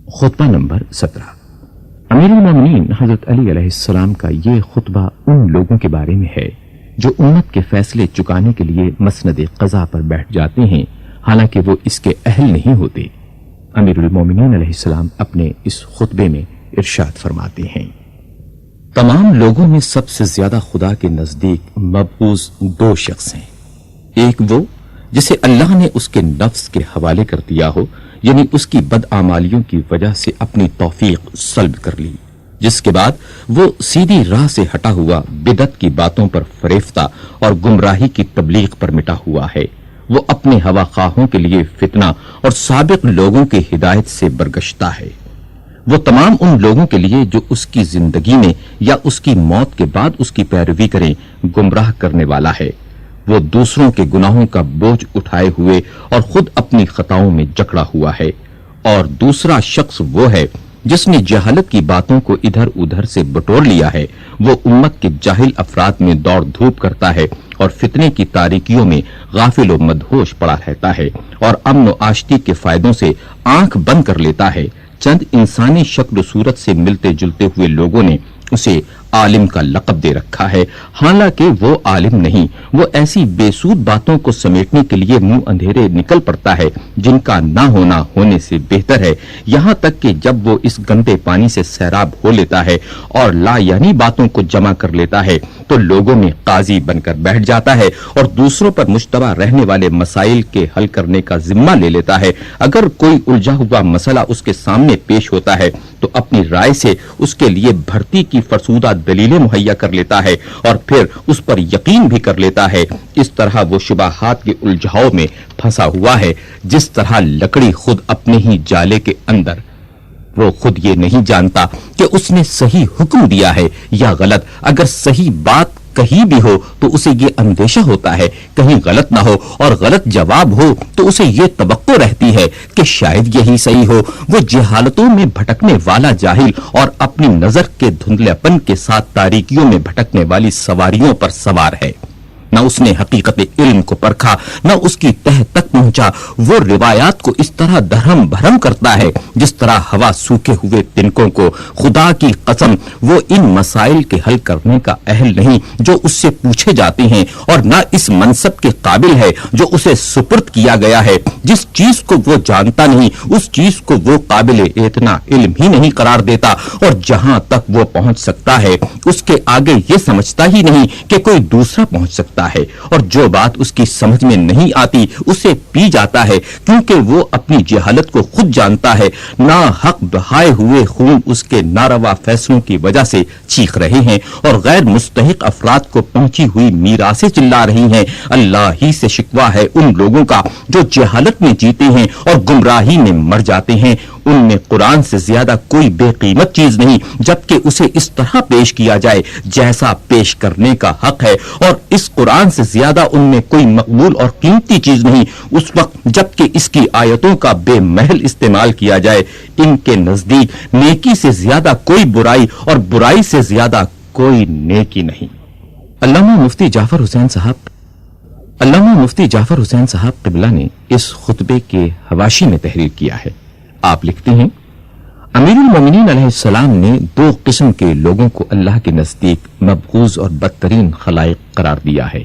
خطبہ نمبر 17۔ امیر المومنین حضرت علی علیہ السلام کا یہ خطبہ ان لوگوں کے بارے میں ہے جو امت کے فیصلے چکانے کے لیے مسند قضا پر بیٹھ جاتے ہیں، حالانکہ وہ اس کے اہل نہیں ہوتے۔ امیر المومنین علیہ السلام اپنے اس خطبے میں ارشاد فرماتے ہیں، تمام لوگوں میں سب سے زیادہ خدا کے نزدیک مبغوض دو شخص ہیں، ایک وہ جسے اللہ نے اس کے نفس کے حوالے کر دیا ہو، یعنی اس کی بدعمالیوں کی وجہ سے اپنی توفیق سلب کر لی، جس کے بعد وہ سیدھی راہ سے ہٹا ہوا بدعت کی باتوں پر فریفتہ اور گمراہی کی تبلیغ پر مٹا ہوا ہے۔ وہ اپنے ہوا خواہوں کے لیے فتنہ اور سابق لوگوں کی ہدایت سے برگشتہ ہے۔ وہ تمام ان لوگوں کے لیے جو اس کی زندگی میں یا اس کی موت کے بعد اس کی پیروی کریں گمراہ کرنے والا ہے۔ وہ دوسروں کے گناہوں کا بوجھ اٹھائے ہوئے اور خود اپنی خطاؤں میں جکڑا ہوا ہے، اور دوسرا شخص وہ ہے جس نے جہالت کی باتوں کو ادھر ادھر سے بٹور لیا ہے۔ وہ امت کے جاہل افراد میں دوڑ دھوپ کرتا ہے اور فتنے کی تاریکیوں میں غافل و مدہوش پڑا رہتا ہے، اور امن و آشتی کے فائدوں سے آنکھ بند کر لیتا ہے۔ چند انسانی شکل و صورت سے ملتے جلتے ہوئے لوگوں نے اسے عالم کا لقب دے رکھا ہے، حالانکہ وہ عالم نہیں۔ وہ ایسی بے سود باتوں کو سمیٹنے کے لیے منہ اندھیرے نکل پڑتا ہے جن کا نہ ہونا ہونے سے بہتر ہے، یہاں تک کہ جب وہ اس گندے پانی سے سیراب ہو لیتا ہے اور لا یعنی باتوں کو جمع کر لیتا ہے تو لوگوں میں قاضی بن کر بیٹھ جاتا ہے اور دوسروں پر مشتبہ رہنے والے مسائل کے حل کرنے کا ذمہ لے لیتا ہے۔ اگر کوئی الجھا ہوا مسئلہ اس کے سامنے پیش ہوتا ہے تو اپنی رائے سے اس کے لیے بھرتی کی فرسودہ دلیلیں مہیا کر لیتا ہے اور پھر اس پر یقین بھی کر لیتا ہے۔ اس طرح وہ شبہات کے الجھاؤ میں پھنسا ہوا ہے، جس طرح لکڑی خود اپنے ہی جالے کے اندر۔ وہ خود یہ نہیں جانتا کہ اس نے صحیح حکم دیا ہے یا غلط۔ اگر صحیح بات کہیں بھی ہو تو اسے یہ اندیشہ ہوتا ہے کہیں غلط نہ ہو، اور غلط جواب ہو تو اسے یہ توقع رہتی ہے کہ شاید یہی صحیح ہو۔ وہ جہالتوں میں بھٹکنے والا جاہل اور اپنی نظر کے دھندلےپن کے ساتھ تاریکیوں میں بھٹکنے والی سواریوں پر سوار ہے۔ نہ اس نے حقیقت علم کو پرکھا، نہ اس کی تہ تک پہنچا۔ وہ روایات کو اس طرح دھرم بھرم کرتا ہے جس طرح ہوا سوکھے ہوئے تنکوں کو۔ خدا کی قسم وہ ان مسائل کے حل کرنے کا اہل نہیں جو اس سے پوچھے جاتے ہیں، اور نہ اس منصب کے قابل ہے جو اسے سپرد کیا گیا ہے۔ جس چیز کو وہ جانتا نہیں اس چیز کو وہ قابل اعتنا علم ہی نہیں قرار دیتا، اور جہاں تک وہ پہنچ سکتا ہے اس کے آگے یہ سمجھتا ہی نہیں کہ کوئی دوسرا پہنچ سکتا ہے، اور جو بات اس کی سمجھ میں نہیں آتی اسے پی جاتا ہے، کیونکہ وہ اپنی جہالت کو خود جانتا ہے۔ نا حق بہائے ہوئے خون اس کے ناروا فیصلوں کی وجہ سے چیخ رہے ہیں، اور غیر مستحق افراد کو پہنچی ہوئی میراثیں چلا رہی ہیں۔ اللہ ہی سے شکوہ ہے ان لوگوں کا جو جہالت میں جیتے ہیں اور گمراہی میں مر جاتے ہیں۔ ان میں قرآن سے زیادہ کوئی بے قیمت چیز نہیں، جبکہ اسے اس طرح پیش کیا جائے جیسا پیش کرنے کا حق ہے، اور اس قرآن سے زیادہ ان میں کوئی مقبول اور قیمتی چیز نہیں اس وقت جبکہ اس کی آیتوں کا بے محل استعمال کیا جائے۔ ان کے نزدیک نیکی سے زیادہ کوئی برائی اور برائی سے زیادہ کوئی نیکی نہیں۔ علامہ مفتی جعفر حسین صاحب قبلہ نے اس خطبے کے حواشی میں تحریر کیا ہے۔ آپ لکھتے ہیں، امیر المومنین علیہ السلام نے دو قسم کے لوگوں کو اللہ کے نزدیک مبغوض اور بدترین خلائق قرار دیا ہے۔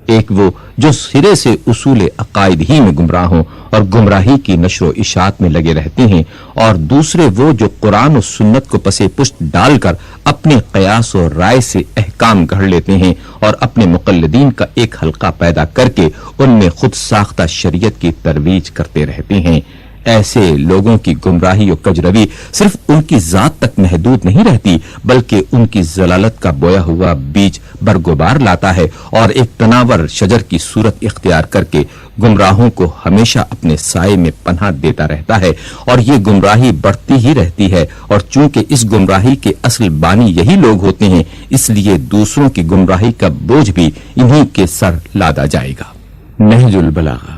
ایک وہ جو سرے سے اصول عقائد ہی میں گمراہ ہوں اور گمراہی کی نشر و اشاعت میں لگے رہتے ہیں، اور دوسرے وہ جو قرآن و سنت کو پسے پشت ڈال کر اپنے قیاس و رائے سے احکام گھڑ لیتے ہیں اور اپنے مقلدین کا ایک حلقہ پیدا کر کے ان میں خود ساختہ شریعت کی ترویج کرتے رہتے ہیں۔ ایسے لوگوں کی گمراہی و کجروی صرف ان کی ذات تک محدود نہیں رہتی، بلکہ ان کی ضلالت کا بویا ہوا بیج برگوبار لاتا ہے اور ایک تناور شجر کی صورت اختیار کر کے گمراہوں کو ہمیشہ اپنے سائے میں پناہ دیتا رہتا ہے، اور یہ گمراہی بڑھتی ہی رہتی ہے۔ اور چونکہ اس گمراہی کے اصل بانی یہی لوگ ہوتے ہیں، اس لیے دوسروں کی گمراہی کا بوجھ بھی انہی کے سر لادا جائے گا۔ نہج البلاغہ۔